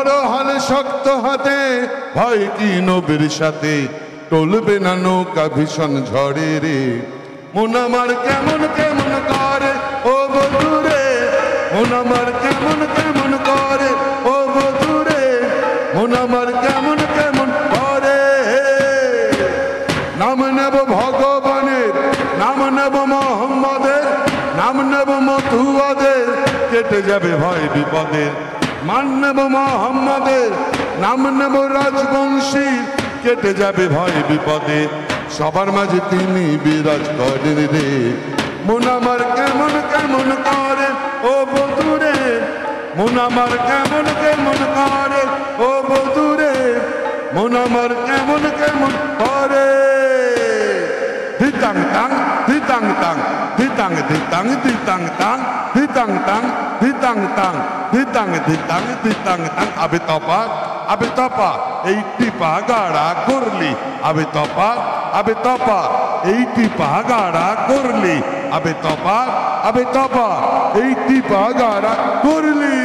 ধরো হালে শক্ত হাতে, ভয় কি নবীর সাথে, টলবে না নৌকা ভীষণ ঝড়ে রে। মন আমার কেমন কেমন করে ও বধুরে, মন আমার কেমন কেমন করে ও বধুরে, মন আমার কেমন কেমন করে। নাম নেব ভগবানের, নাম নেব মোহাম্মদের, নাম নেব মতুয়াদের, কেটে যাবে ভয় বিপদের। মান নেব মোহাম্মদের, নাম নেব রাজবংশী, কেটে যাবে ভয় বিপদে। সবার মাঝে তিনি বিরাজ করেন রে। মন আমার কেমন কেমন করে ও বধুরে, মন আমার কেমন কেমন করে ও বধুরে, মন আমার কেমন কেমন করে। ধিতাং তাং ধিতাং তাং, ধিতাং ধিতাং ধিতাং তাং, ধিতাং তাং ধিতাং তাং, ধিতাং ধিতাং ধিতাং তাং। আবে তপা আবে তপা এই টিপা গাড়া করলি, আবে তপা এই টিপা গাড়া করলি, আবে তপা এই টিপা গাড়া করলি।